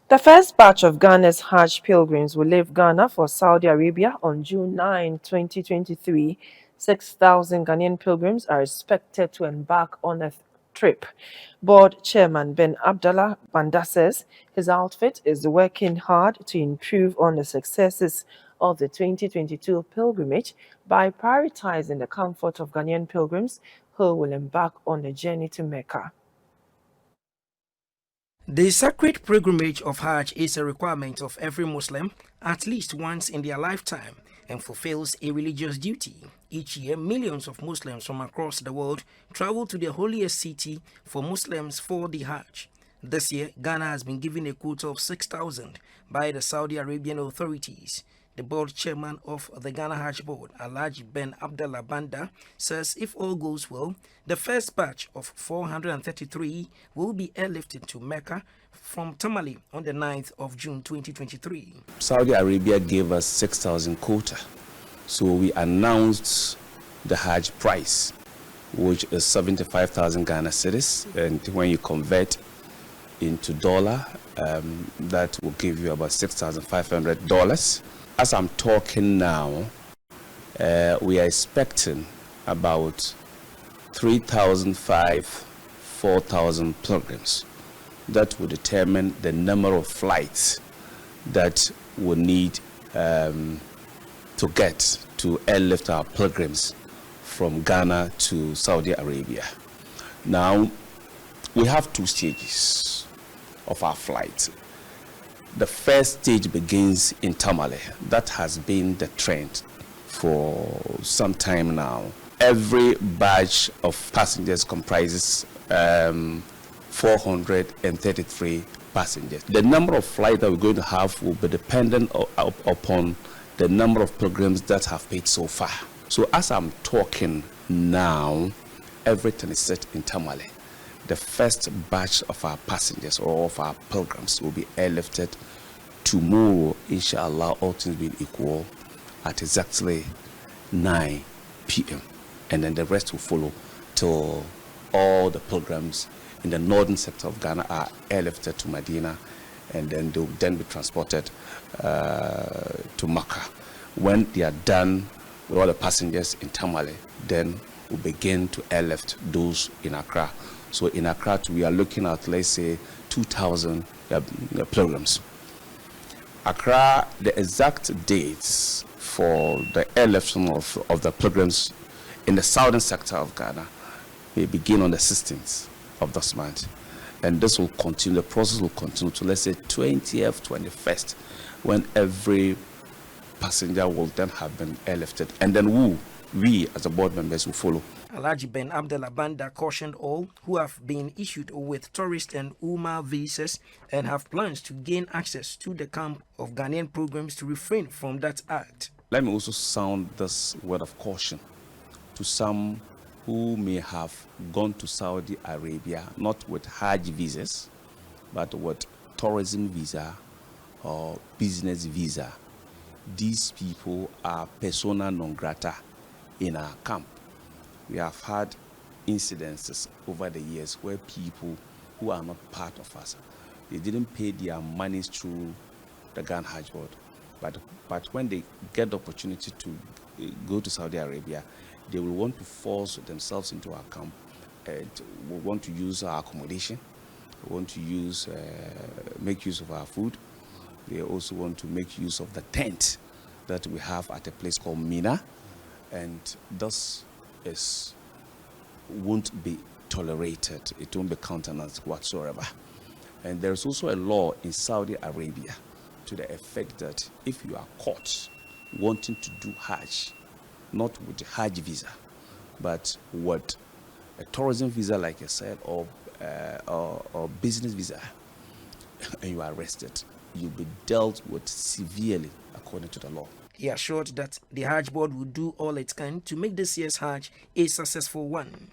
The first batch of Ghana's Hajj pilgrims will leave Ghana for Saudi Arabia on June 9, 2023. 6,000 Ghanaian pilgrims are expected to embark on a trip. Board chairman Ben Abdallah Banda says his outfit is working hard to improve on the successes of the 2022 pilgrimage by prioritizing the comfort of Ghanaian pilgrims who will embark on the journey to Mecca. The sacred pilgrimage of Hajj is a requirement of every Muslim at least once in their lifetime and fulfills a religious duty. Each year, millions of Muslims from across the world travel to the holiest city for Muslims for the Hajj. This year, Ghana has been given a quota of 6,000 by the Saudi Arabian authorities. The board chairman of the Ghana Hajj Board, Hajj Abdallah Banda, says if all goes well, the first batch of 433 will be airlifted to Mecca from Tamale on the 9th of June 2023. Saudi Arabia gave us 6,000 quota, so we announced the Hajj price, which is 75,000 Ghana cedis, and when you convert into dollar, that will give you about $6,500. As I'm talking now, we are expecting about 4,000 pilgrims. That will determine the number of flights that we need to get to airlift our pilgrims from Ghana to Saudi Arabia. Now, we have two stages of our flight. The first stage begins in Tamale. That has been the trend for some time now. Every batch of passengers comprises 433 passengers. The number of flights that we're going to have will be dependent upon the number of pilgrims that have paid so far. So as I'm talking now, everything is set in Tamale. The first batch of our passengers or of our pilgrims will be airlifted tomorrow, inshallah, all things being equal, at exactly 9 p.m. And then the rest will follow till all the pilgrims in the northern sector of Ghana are airlifted to Medina, and then they will then be transported to Mecca. When they are done with all the passengers in Tamale, then we'll begin to airlift those in Accra. So in Accra, we are looking at, let's say, 2,000 pilgrims. Accra, the exact dates for the airlifting of the pilgrims in the southern sector of Ghana may begin on the 16th of this month. And this will continue, the process will continue to, let's say, 20th, 21st, when every passenger will then have been airlifted. And then we as the board members will follow. Hajj Abdallah Banda cautioned all who have been issued with tourist and Umrah visas and have plans to gain access to the camp of Ghanaian pilgrims to refrain from that act. Let me also sound this word of caution to some who may have gone to Saudi Arabia not with Hajj visas, but with tourism visa or business visa. These people are persona non grata in our camp. We have had incidences over the years where people who are not part of us, they didn't pay their monies through the Ghana Hajj Board, but when they get the opportunity to go to Saudi Arabia, they will want to force themselves into our camp, will want to use our accommodation, want to make use of our food. They also want to make use of the tent that we have at a place called Mina, and thus won't be tolerated. It won't be countenanced whatsoever. And there's also a law in Saudi Arabia to the effect that if you are caught wanting to do Hajj, not with a Hajj visa, but with a tourism visa, like I said, or business visa, and you are arrested, you'll be dealt with severely according to the law. He assured that the Hajj Board will do all it can to make this year's Hajj a successful one.